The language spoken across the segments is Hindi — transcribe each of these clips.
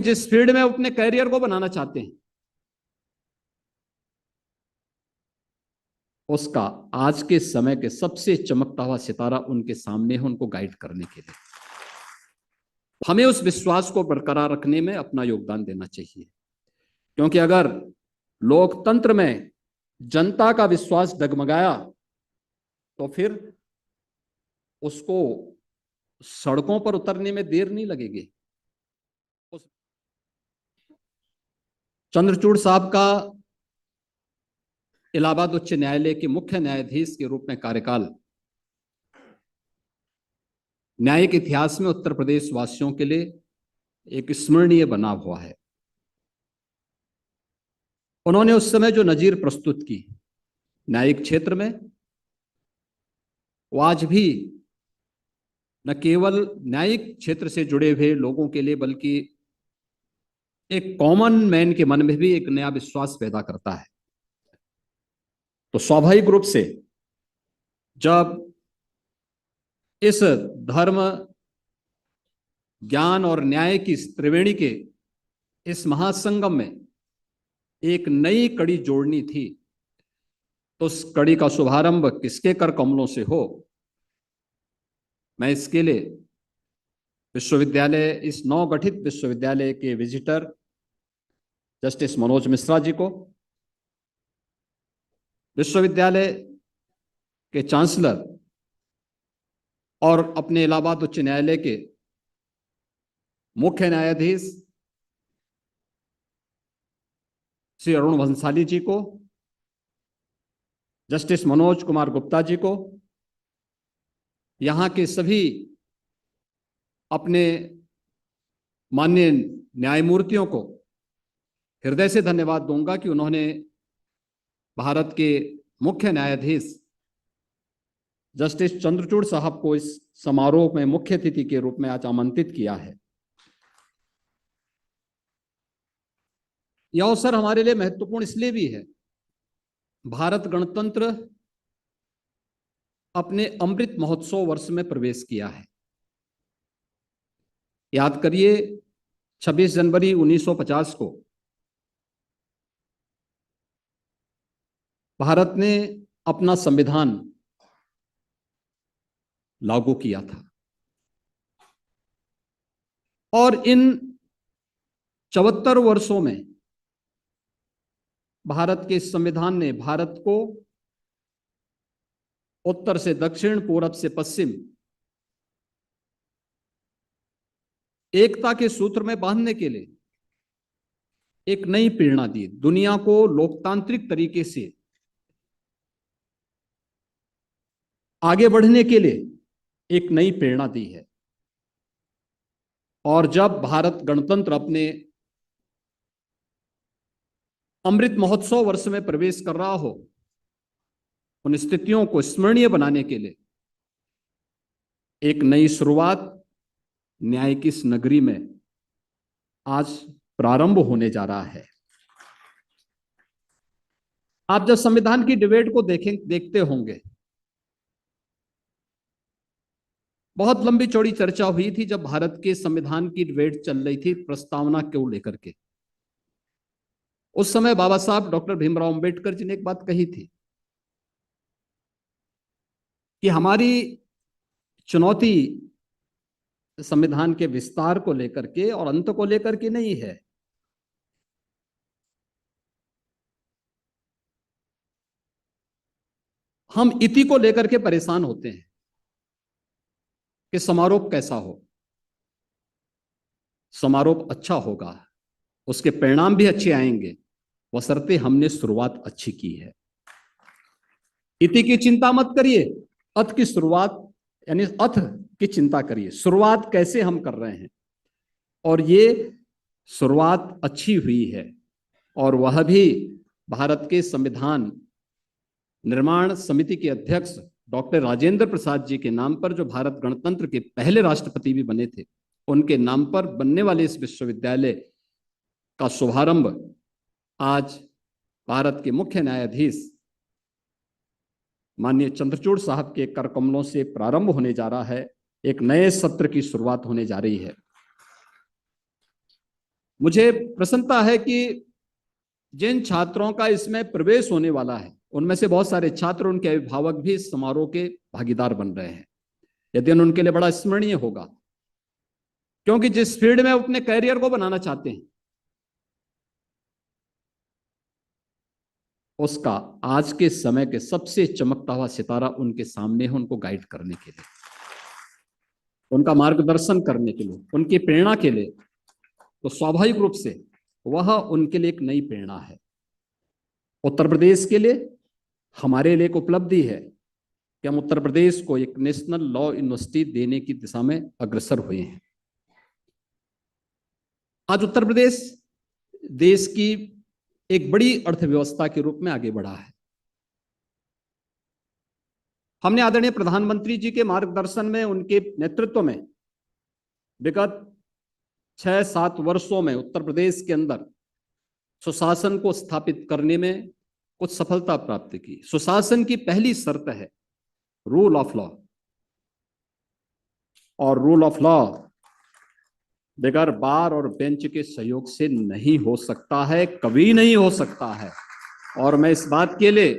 जिस फील्ड में अपने कैरियर को बनाना चाहते हैं, उसका आज के समय के सबसे चमकता हुआ सितारा उनके सामने है, उनको गाइड करने के लिए। हमें उस विश्वास को बरकरार रखने में अपना योगदान देना चाहिए, क्योंकि अगर लोकतंत्र में जनता का विश्वास डगमगाया तो फिर उसको सड़कों पर उतरने में देर नहीं लगेगी। चंद्रचूड़ साहब का इलाहाबाद उच्च न्यायालय के मुख्य न्यायाधीश के रूप में कार्यकाल न्यायिक इतिहास में उत्तर प्रदेश वासियों के लिए एक स्मरणीय बना हुआ है। उन्होंने उस समय जो नजीर प्रस्तुत की न्यायिक क्षेत्र में, वो आज भी न केवल न्यायिक क्षेत्र से जुड़े हुए लोगों के लिए बल्कि एक कॉमन मैन के मन में भी एक नया विश्वास पैदा करता है। तो स्वाभाविक रूप से जब इस धर्म, ज्ञान और न्याय की त्रिवेणी के इस महासंगम में एक नई कड़ी जोड़नी थी, तो उस कड़ी का शुभारंभ किसके कर कमलों से हो, मैं इसके लिए विश्वविद्यालय, इस नवगठित विश्वविद्यालय के विजिटर जस्टिस मनोज मिश्रा जी को, विश्वविद्यालय के चांसलर और अपने इलाहाबाद उच्च न्यायालय के मुख्य न्यायाधीश श्री अरुण भंसाली जी को, जस्टिस मनोज कुमार गुप्ता जी को, यहां के सभी अपने माननीय न्यायमूर्तियों को हृदय से धन्यवाद दूंगा कि उन्होंने भारत के मुख्य न्यायाधीश जस्टिस चंद्रचूड़ साहब को इस समारोह में मुख्य अतिथि के रूप में आज आमंत्रित किया है। यह अवसर हमारे लिए महत्वपूर्ण इसलिए भी है, भारत गणतंत्र अपने अमृत महोत्सव वर्ष में प्रवेश किया है। याद करिए 26 जनवरी 1950 को भारत ने अपना संविधान लागू किया था और इन 74 वर्षों में भारत के संविधान ने भारत को उत्तर से दक्षिण, पूरब से पश्चिम एकता के सूत्र में बांधने के लिए एक नई प्रेरणा दी, दुनिया को लोकतांत्रिक तरीके से आगे बढ़ने के लिए एक नई प्रेरणा दी है। और जब भारत गणतंत्र अपने अमृत महोत्सव वर्ष में प्रवेश कर रहा हो, उन स्थितियों को स्मरणीय बनाने के लिए एक नई शुरुआत न्याय की इस नगरी में आज प्रारंभ होने जा रहा है। आप जब संविधान की डिबेट को देखते होंगे, बहुत लंबी चौड़ी चर्चा हुई थी जब भारत के संविधान की डिबेट चल रही थी प्रस्तावना को लेकर के। उस समय बाबा साहब डॉक्टर भीमराव अंबेडकर जी ने एक बात कही थी कि हमारी चुनौती संविधान के विस्तार को लेकर के और अंत को लेकर के नहीं है, हम इति को लेकर के परेशान होते हैं कि समारोह कैसा हो। समारोह अच्छा होगा, उसके परिणाम भी अच्छे आएंगे, बशर्ते हमने शुरुआत अच्छी की है। इति की चिंता मत करिए, अथ की शुरुआत यानी अथ की चिंता करिए, शुरुआत कैसे हम कर रहे हैं। और ये शुरुआत अच्छी हुई है, और वह भी भारत के संविधान निर्माण समिति के अध्यक्ष डॉक्टर राजेंद्र प्रसाद जी के नाम पर, जो भारत गणतंत्र के पहले राष्ट्रपति भी बने थे, उनके नाम पर बनने वाले इस विश्वविद्यालय का शुभारंभ आज भारत के मुख्य न्यायाधीश माननीय चंद्रचूड़ साहब के कर कमलों से प्रारंभ होने जा रहा है। एक नए सत्र की शुरुआत होने जा रही है। मुझे प्रसन्नता है कि जिन छात्रों का इसमें प्रवेश होने वाला है उनमें से बहुत सारे छात्र, उनके अभिभावक भी इस समारोह के भागीदार बन रहे हैं। यह दिन उनके लिए बड़ा स्मरणीय होगा, क्योंकि जिस फील्ड में वो अपने कैरियर को बनाना चाहते हैं उसका आज के समय के सबसे चमकता हुआ सितारा उनके सामने है, उनको गाइड करने के लिए, उनका मार्गदर्शन करने के लिए, उनकी प्रेरणा के लिए। तो स्वाभाविक रूप से वह उनके लिए एक नई प्रेरणा है। उत्तर प्रदेश के लिए, हमारे लिए एक उपलब्धि है कि हम उत्तर प्रदेश को एक नेशनल लॉ यूनिवर्सिटी देने की दिशा में अग्रसर हुए हैं। आज उत्तर प्रदेश देश की एक बड़ी अर्थव्यवस्था के रूप में आगे बढ़ा है। हमने आदरणीय प्रधानमंत्री जी के मार्गदर्शन में, उनके नेतृत्व में विगत 6-7 वर्षों में उत्तर प्रदेश के अंदर सुशासन को स्थापित करने में कुछ सफलता प्राप्त की। सुशासन की पहली शर्त है रूल ऑफ लॉ, और रूल ऑफ लॉ बगैर बार और बेंच के सहयोग से नहीं हो सकता है, कभी नहीं हो सकता है। और मैं इस बात के लिए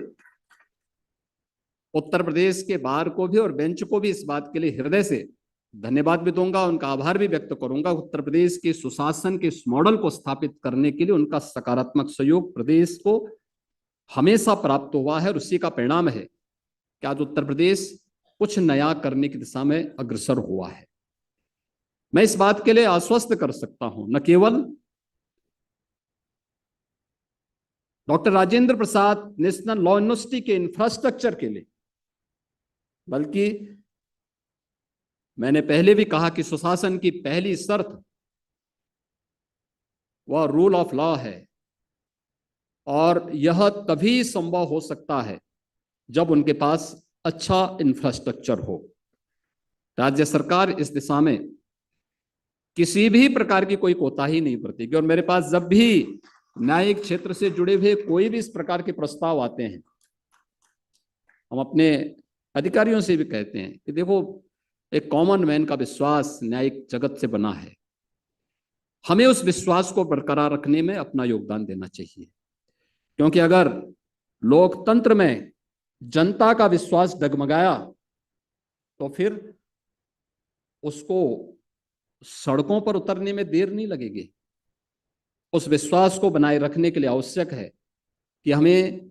उत्तर प्रदेश के बार को भी और बेंच को भी इस बात के लिए हृदय से धन्यवाद भी दूंगा, उनका आभार भी व्यक्त करूंगा। उत्तर प्रदेश के सुशासन के इस मॉडल को स्थापित करने के लिए उनका सकारात्मक सहयोग प्रदेश को हमेशा प्राप्त हुआ है, और उसी का परिणाम है कि आज उत्तर प्रदेश कुछ नया करने की दिशा में अग्रसर हुआ है। मैं इस बात के लिए आश्वस्त कर सकता हूं, न केवल doctor Rajendra Prasad national law university के इंफ्रास्ट्रक्चर के लिए, बल्कि मैंने पहले भी कहा कि सुशासन की पहली शर्त वह रूल ऑफ लॉ है, और यह तभी संभव हो सकता है जब उनके पास अच्छा इंफ्रास्ट्रक्चर हो। राज्य सरकार इस दिशा में किसी भी प्रकार की कोई कोताही नहीं बरतेगी, और मेरे पास जब भी न्यायिक क्षेत्र से जुड़े हुए कोई भी इस प्रकार के प्रस्ताव आते हैं, हम अपने अधिकारियों से भी कहते हैं कि देखो, एक कॉमन मैन का विश्वास न्यायिक जगत से बना है, हमें उस विश्वास को बरकरार रखने में अपना योगदान देना चाहिए। क्योंकि अगर लोकतंत्र में जनता का विश्वास डगमगाया तो फिर उसको सड़कों पर उतरने में देर नहीं लगेगी। उस विश्वास को बनाए रखने के लिए आवश्यक है कि हमें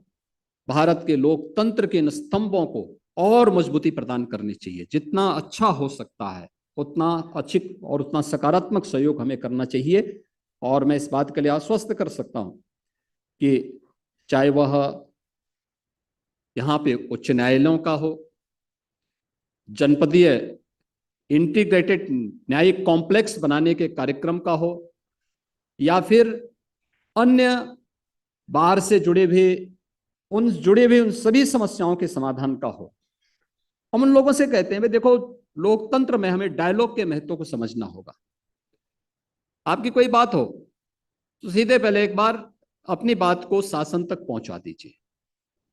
भारत के लोकतंत्र के इन स्तंभों को और मजबूती प्रदान करनी चाहिए। जितना अच्छा हो सकता है उतना अच्छी और उतना सकारात्मक सहयोग हमें करना चाहिए। और मैं इस बात के लिए आश्वस्त कर सकता हूं कि चाहे वह यहाँ पे उच्च न्यायालयों का हो, जनपदीय इंटीग्रेटेड न्यायिक कॉम्प्लेक्स बनाने के कार्यक्रम का हो, या फिर अन्य बार से जुड़े हुए उन सभी समस्याओं के समाधान का हो, हम उन लोगों से कहते हैं भाई देखो, लोकतंत्र में हमें डायलॉग के महत्व को समझना होगा। आपकी कोई बात हो तो सीधे पहले एक बार अपनी बात को शासन तक पहुंचा दीजिए।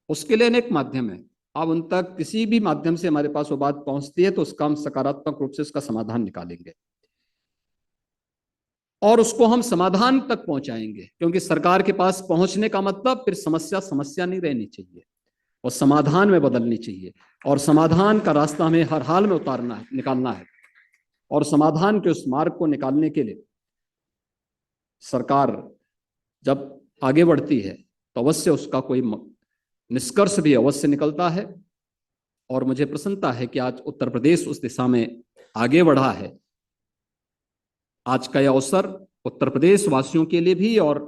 उसके लिए अनेक माध्यम है, आप उन तक किसी भी माध्यम से हमारे पास वो बात पहुंचती है तो उसका हम सकारात्मक रूप से उसका समाधान निकालेंगे और उसको हम समाधान तक पहुंचाएंगे। क्योंकि सरकार के पास पहुंचने का मतलब फिर समस्या नहीं रहनी चाहिए और समाधान में बदलनी चाहिए, और समाधान का रास्ता हमें हर हाल में उतारना है, निकालना है। और समाधान के उस मार्ग को निकालने के लिए सरकार जब आगे बढ़ती है तो अवश्य उसका कोई निष्कर्ष भी अवश्य निकलता है। और मुझे प्रसन्नता है कि आज उत्तर प्रदेश उस दिशा में आगे बढ़ा है। आज का यह अवसर उत्तर प्रदेश वासियों के लिए भी और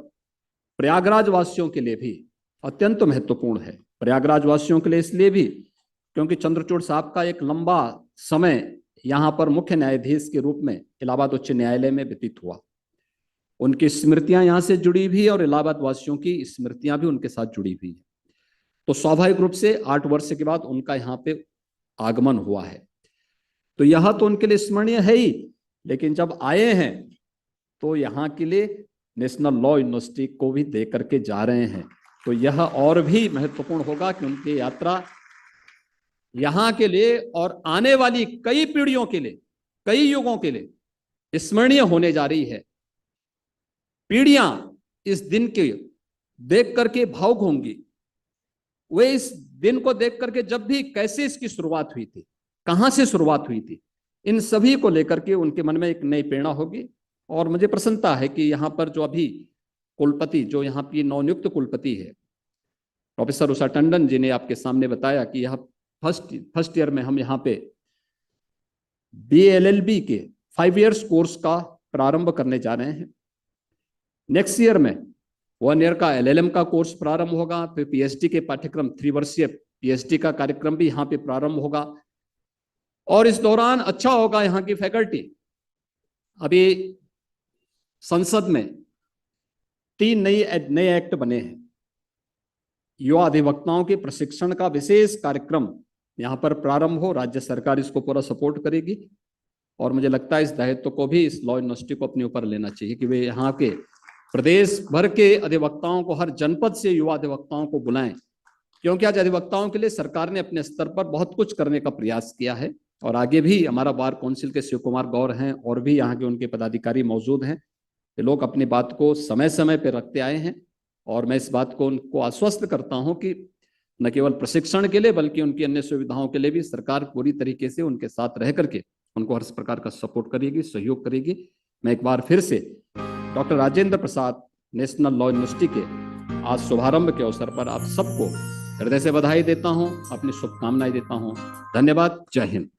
प्रयागराज वासियों के लिए भी अत्यंत महत्वपूर्ण है। प्रयागराज वासियों के लिए इसलिए भी क्योंकि चंद्रचूड़ साहब का एक लंबा समय यहाँ पर मुख्य न्यायाधीश के रूप में इलाहाबाद उच्च न्यायालय में व्यतीत हुआ। उनकी स्मृतियां यहाँ से जुड़ी हुई और इलाहाबाद वासियों की स्मृतियां भी उनके साथ जुड़ी हुई है। तो स्वाभाविक रूप से 8 वर्ष के बाद उनका यहाँ पे आगमन हुआ है, तो यह तो उनके लिए स्मरणीय है ही, लेकिन जब आए हैं तो यहाँ के लिए नेशनल लॉ यूनिवर्सिटी को भी दे करके जा रहे हैं, तो यह और भी महत्वपूर्ण होगा कि उनकी यात्रा यहाँ के लिए और आने वाली कई पीढ़ियों के लिए, कई युगों के लिए स्मरणीय होने जा रही है। पीढ़ियां इस दिन के देख करके भावुक होंगी। वे इस दिन को देख करके जब भी कैसे इसकी शुरुआत हुई थी, कहां से शुरुआत हुई थी, इन सभी को लेकर के उनके मन में एक नई प्रेरणा होगी। और मुझे प्रसन्नता है कि यहाँ पर जो अभी कुलपति, जो यहाँ की नवनियुक्त कुलपति है प्रोफेसर उषा टंडन जी ने आपके सामने बताया कि यह फर्स्ट ईयर में हम यहाँ पे BLLB के 5 इयर्स कोर्स का प्रारंभ करने जा रहे हैं। नेक्स्ट ईयर में 1 ईयर का LLM का कोर्स प्रारंभ होगा। फिर PhD के पाठ्यक्रम 3 वर्षीय PhD का कार्यक्रम भी यहाँ पे प्रारंभ होगा। और इस दौरान अच्छा होगा यहाँ की फैकल्टी। अभी संसद में 3 नए एक्ट बने हैं। युवा अधिवक्ताओं के प्रशिक्षण का विशेष कार्यक्रम यहाँ पर प्रारंभ हो, राज्य सरकार इसको पूरा सपोर्ट करेगी। और मुझे लगता है इस दायित्व को भी इस लॉ यूनिवर्सिटी को अपने ऊपर लेना चाहिए कि वे यहाँ के प्रदेश भर के अधिवक्ताओं को, हर जनपद से युवा अधिवक्ताओं को बुलाएं, क्योंकि आज अधिवक्ताओं के लिए सरकार ने अपने स्तर पर बहुत कुछ करने का प्रयास किया है। और आगे भी हमारा बार काउंसिल के शिव कुमार गौर हैं और भी यहाँ के उनके पदाधिकारी मौजूद हैं। ये लोग अपनी बात को समय समय पर रखते आए हैं। और मैं इस बात को उनको आश्वस्त करता हूं कि न केवल प्रशिक्षण के लिए बल्कि उनकी अन्य सुविधाओं के लिए भी सरकार पूरी तरीके से उनके साथ रह करके उनको हर प्रकार का सपोर्ट करेगी, सहयोग करेगी। मैं एक बार फिर से doctor Rajendra Prasad national law university के आज शुभारंभ के अवसर पर आप सबको हृदय से बधाई देता हूं, अपनी शुभकामनाएं देता हूं। धन्यवाद। जय हिंद।